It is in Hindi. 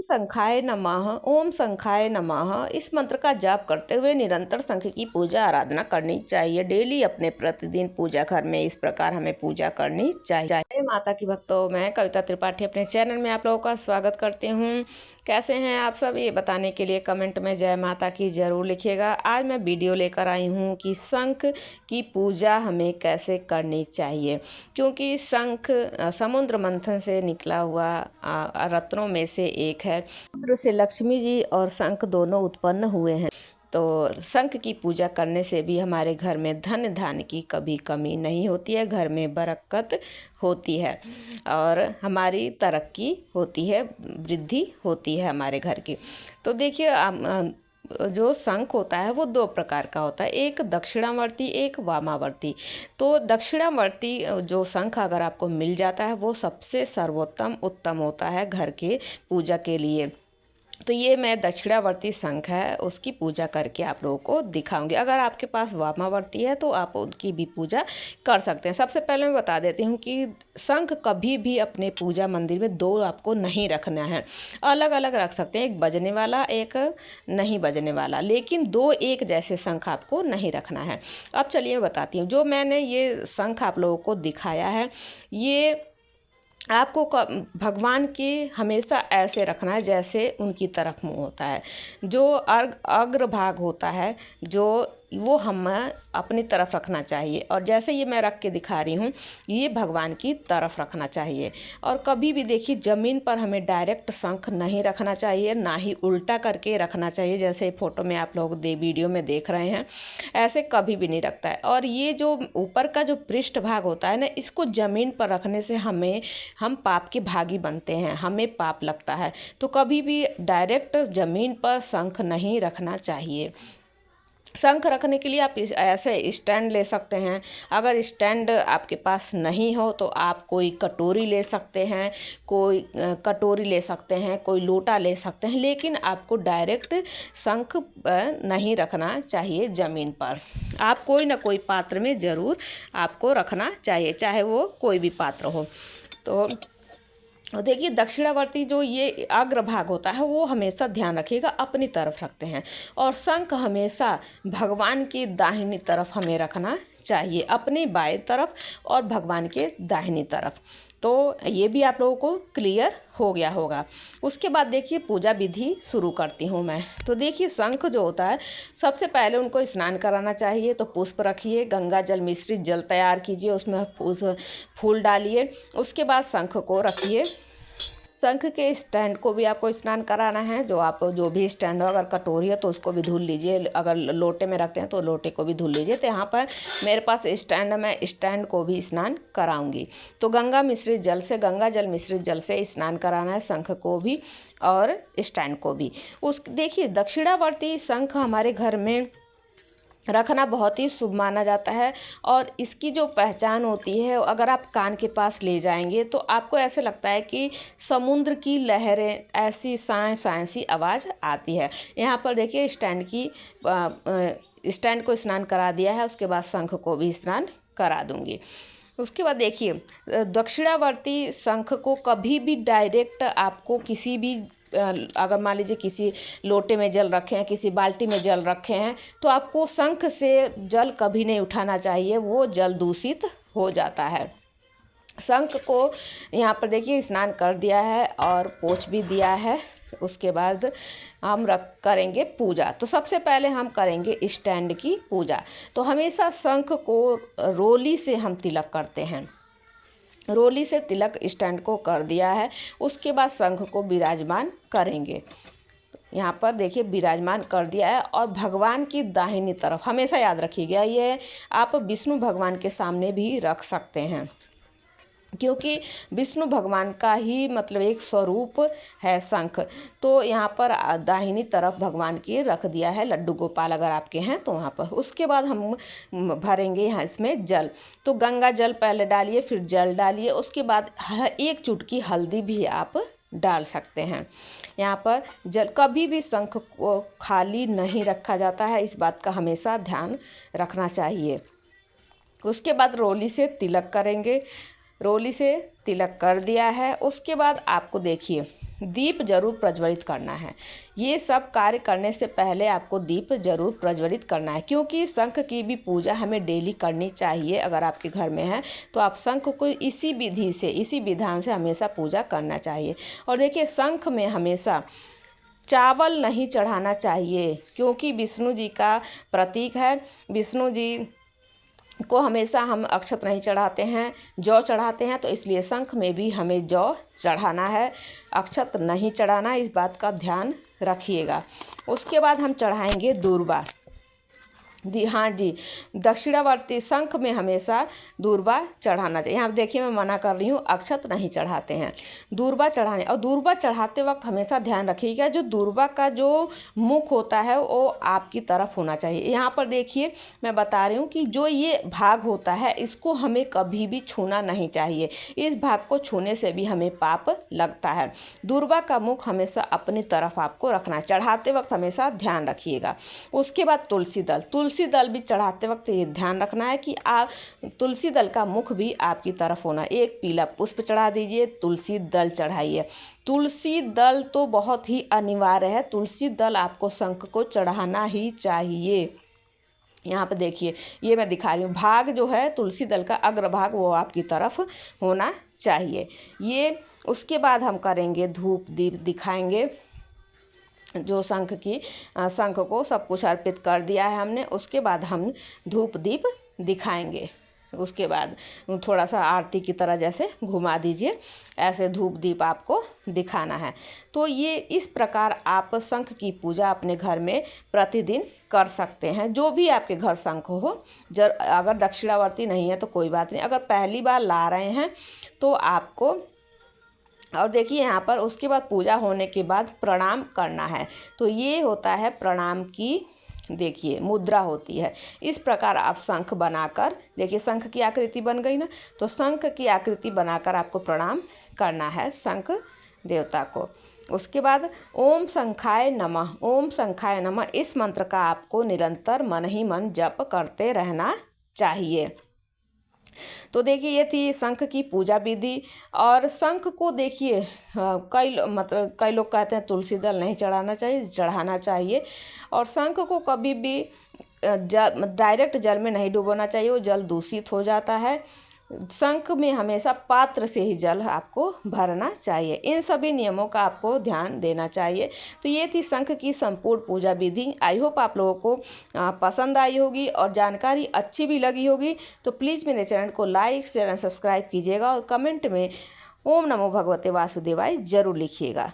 शंखाय नमः, ओम शंखाय नमः इस मंत्र का जाप करते हुए निरंतर शंख की पूजा आराधना करनी चाहिए। डेली अपने प्रतिदिन पूजा घर में इस प्रकार हमें पूजा करनी चाहिए। जय माता की भक्तों, मैं कविता त्रिपाठी अपने चैनल में आप लोगों का स्वागत करती हूँ। कैसे हैं आप सब, ये बताने के लिए कमेंट में जय माता की ज़रूर लिखिएगा। आज मैं वीडियो लेकर आई हूँ कि शंख की पूजा हमें कैसे करनी चाहिए, क्योंकि शंख समुद्र मंथन से निकला हुआ रत्नों में से एक है। समुद्र से लक्ष्मी जी और शंख दोनों उत्पन्न हुए हैं, तो शंख की पूजा करने से भी हमारे घर में धन धान्य की कभी कमी नहीं होती है, घर में बरकत होती है और हमारी तरक्की होती है, वृद्धि होती है हमारे घर की। तो देखिए, जो शंख होता है वो दो प्रकार का होता है, एक दक्षिणावर्ती, एक वामावर्ती। तो दक्षिणावर्ती जो शंख अगर आपको मिल जाता है वो सबसे सर्वोत्तम उत्तम होता है घर के पूजा के लिए। तो ये मैं दक्षिणावर्ती शंख है उसकी पूजा करके आप लोगों को दिखाऊंगी। अगर आपके पास वामावर्ती है तो आप उनकी भी पूजा कर सकते हैं। सबसे पहले मैं बता देती हूँ कि शंख कभी भी अपने पूजा मंदिर में दो आपको नहीं रखना है, अलग अलग रख सकते हैं, एक बजने वाला एक नहीं बजने वाला, लेकिन दो एक जैसे शंख आपको नहीं रखना है। अब चलिए बताती हूँ, जो मैंने ये शंख आप लोगों को दिखाया है ये आपको भगवान की हमेशा ऐसे रखना है जैसे उनकी तरफ मुंह होता है। जो अग्रभाग होता है जो वो हम अपनी तरफ रखना चाहिए, और जैसे ये मैं रख के दिखा रही हूँ ये भगवान की तरफ रखना चाहिए। और कभी भी देखिए ज़मीन पर हमें डायरेक्ट शंख नहीं रखना चाहिए, ना ही उल्टा करके रखना चाहिए जैसे फोटो में आप लोग वीडियो में देख रहे हैं, ऐसे कभी भी नहीं रखता है। और ये जो ऊपर का जो पृष्ठ भाग होता है ना, इसको ज़मीन पर रखने से हम पाप के भागी बनते हैं, हमें पाप लगता है। तो कभी भी डायरेक्ट ज़मीन पर शंख नहीं रखना चाहिए। शंख रखने के लिए आप ऐसे स्टैंड ले सकते हैं। अगर स्टैंड आपके पास नहीं हो तो आप कोई कटोरी ले सकते हैं, कोई लोटा ले सकते हैं, लेकिन आपको डायरेक्ट शंख नहीं रखना चाहिए ज़मीन पर। आप कोई ना कोई पात्र में ज़रूर आपको रखना चाहिए, चाहे वो कोई भी पात्र हो। तो देखिए दक्षिणावर्ती जो ये अग्रभाग होता है वो हमेशा ध्यान रखिएगा अपनी तरफ रखते हैं, और शंख हमेशा भगवान की दाहिनी तरफ हमें रखना चाहिए, अपनी बाएं तरफ और भगवान के दाहिनी तरफ। तो ये भी आप लोगों को क्लियर हो गया होगा। उसके बाद देखिए पूजा विधि शुरू करती हूँ मैं। तो देखिए शंख जो होता है सबसे पहले उनको स्नान कराना चाहिए। तो पुष्प रखिए, गंगा जल मिश्रित जल तैयार कीजिए, उसमें फूल डालिए। उसके बाद शंख को रखिए। शंख के स्टैंड को भी आपको स्नान कराना है, जो भी स्टैंड हो, अगर कटोरी है तो उसको भी धुल लीजिए, अगर लोटे में रखते हैं तो लोटे को भी धुल लीजिए। तो यहाँ पर मेरे पास स्टैंड है, मैं स्टैंड को भी स्नान कराऊंगी। तो गंगा जल मिश्रित जल से स्नान कराना है शंख को भी और स्टैंड को भी। देखिए दक्षिणावर्ती शंख हमारे घर में रखना बहुत ही शुभ माना जाता है, और इसकी जो पहचान होती है, अगर आप कान के पास ले जाएंगे तो आपको ऐसे लगता है कि समुद्र की लहरें, ऐसी साए साए सी आवाज़ आती है। यहाँ पर देखिए स्टैंड को स्नान करा दिया है, उसके बाद शंख को भी स्नान करा दूंगी। उसके बाद देखिए दक्षिणावर्ती शंख को कभी भी डायरेक्ट आपको किसी भी, अगर मान लीजिए किसी लोटे में जल रखे हैं, किसी बाल्टी में जल रखे हैं, तो आपको शंख से जल कभी नहीं उठाना चाहिए, वो जल दूषित हो जाता है। शंख को यहाँ पर देखिए स्नान कर दिया है और पोंछ भी दिया है। उसके बाद हम करेंगे पूजा। तो सबसे पहले हम करेंगे स्टैंड की पूजा। तो हमेशा शंख को रोली से हम तिलक करते हैं, रोली से तिलक स्टैंड को कर दिया है। उसके बाद शंख को विराजमान करेंगे। यहाँ पर देखिए विराजमान कर दिया है, और भगवान की दाहिनी तरफ हमेशा याद रखिएगा, ये आप विष्णु भगवान के सामने भी रख सकते हैं, क्योंकि विष्णु भगवान का ही मतलब एक स्वरूप है शंख। तो यहाँ पर दाहिनी तरफ भगवान की रख दिया है, लड्डू गोपाल अगर आपके हैं तो वहाँ पर। उसके बाद हम भरेंगे यहाँ इसमें जल। तो गंगा जल पहले डालिए, फिर जल डालिए, उसके बाद एक चुटकी हल्दी भी आप डाल सकते हैं। यहाँ पर जल, कभी भी शंख को खाली नहीं रखा जाता है, इस बात का हमेशा ध्यान रखना चाहिए। उसके बाद रोली से तिलक करेंगे, रोली से तिलक कर दिया है। उसके बाद आपको देखिए दीप जरूर प्रज्वलित करना है। ये सब कार्य करने से पहले आपको दीप जरूर प्रज्वलित करना है, क्योंकि शंख की भी पूजा हमें डेली करनी चाहिए। अगर आपके घर में है तो आप शंख को इसी विधि से, इसी विधान से हमेशा पूजा करना चाहिए। और देखिए, शंख में हमेशा चावल नहीं चढ़ाना चाहिए, क्योंकि विष्णु जी का प्रतीक है। विष्णु जी को हमेशा हम अक्षत नहीं चढ़ाते हैं, जौ चढ़ाते हैं, तो इसलिए शंख में भी हमें जौ चढ़ाना है, अक्षत नहीं चढ़ाना। इस बात का ध्यान रखिएगा। उसके बाद हम चढ़ाएंगे दूर्वा। हाँ जी, दक्षिणावर्ती शंख में हमेशा दूर्वा चढ़ाना चाहिए। यहाँ देखिए, मैं मना कर रही हूँ, अक्षत नहीं चढ़ाते हैं, दूर्वा चढ़ाने। और दूर्वा चढ़ाते वक्त हमेशा ध्यान रखिएगा, जो दूर्वा का जो मुख होता है वो आपकी तरफ होना चाहिए। यहाँ पर देखिए, मैं बता रही हूँ कि जो ये भाग होता है इसको हमें कभी भी छूना नहीं चाहिए। इस भाग को छूने से भी हमें पाप लगता है। दूर्वा का मुख हमेशा अपनी तरफ आपको रखना है, चढ़ाते वक्त हमेशा ध्यान रखिएगा। उसके बाद तुलसी दल। तुलसी दल भी चढ़ाते वक्त ये ध्यान रखना है कि आप तुलसी दल का मुख भी आपकी तरफ होना। एक पीला पुष्प चढ़ा दीजिए, तुलसी दल चढ़ाइए। तुलसी दल तो बहुत ही अनिवार्य है, तुलसी दल आपको शंख को चढ़ाना ही चाहिए। यहाँ पे देखिए, ये मैं दिखा रही हूँ, भाग जो है तुलसी दल का अग्रभाग वो आपकी तरफ होना चाहिए। ये उसके बाद हम करेंगे धूप दीप दिखाएंगे। जो शंख को सब कुछ अर्पित कर दिया है हमने, उसके बाद हम धूप दीप दिखाएंगे। उसके बाद थोड़ा सा आरती की तरह जैसे घुमा दीजिए, ऐसे धूप दीप आपको दिखाना है। तो ये इस प्रकार आप शंख की पूजा अपने घर में प्रतिदिन कर सकते हैं। जो भी आपके घर शंख हो, अगर दक्षिणावर्ती नहीं है तो कोई बात नहीं, अगर पहली बार ला रहे हैं तो आपको, और देखिए यहाँ पर उसके बाद पूजा होने के बाद प्रणाम करना है। तो ये होता है प्रणाम की, देखिए मुद्रा होती है। इस प्रकार आप शंख बनाकर, देखिए शंख की आकृति बन गई ना, तो शंख की आकृति बनाकर आपको प्रणाम करना है शंख देवता को। उसके बाद ओम शंखाय नमः, ओम शंखाय नमः, इस मंत्र का आपको निरंतर मन ही मन जप करते रहना चाहिए। तो देखिए, ये थी शंख की पूजा विधि। और शंख को देखिए, कई लोग कहते हैं तुलसी दल नहीं चढ़ाना चाहिए, चढ़ाना चाहिए। और शंख को कभी भी डायरेक्ट जल में नहीं डुबोना चाहिए, वो जल दूषित हो जाता है। शंख में हमेशा पात्र से ही जल आपको भरना चाहिए। इन सभी नियमों का आपको ध्यान देना चाहिए। तो ये थी शंख की संपूर्ण पूजा विधि। आई होप आप लोगों को पसंद आई होगी और जानकारी अच्छी भी लगी होगी। तो प्लीज़ मेरे चैनल को लाइक शेयर एंड सब्सक्राइब कीजिएगा और कमेंट में ओम नमो भगवते वासुदेवाय जरूर लिखिएगा।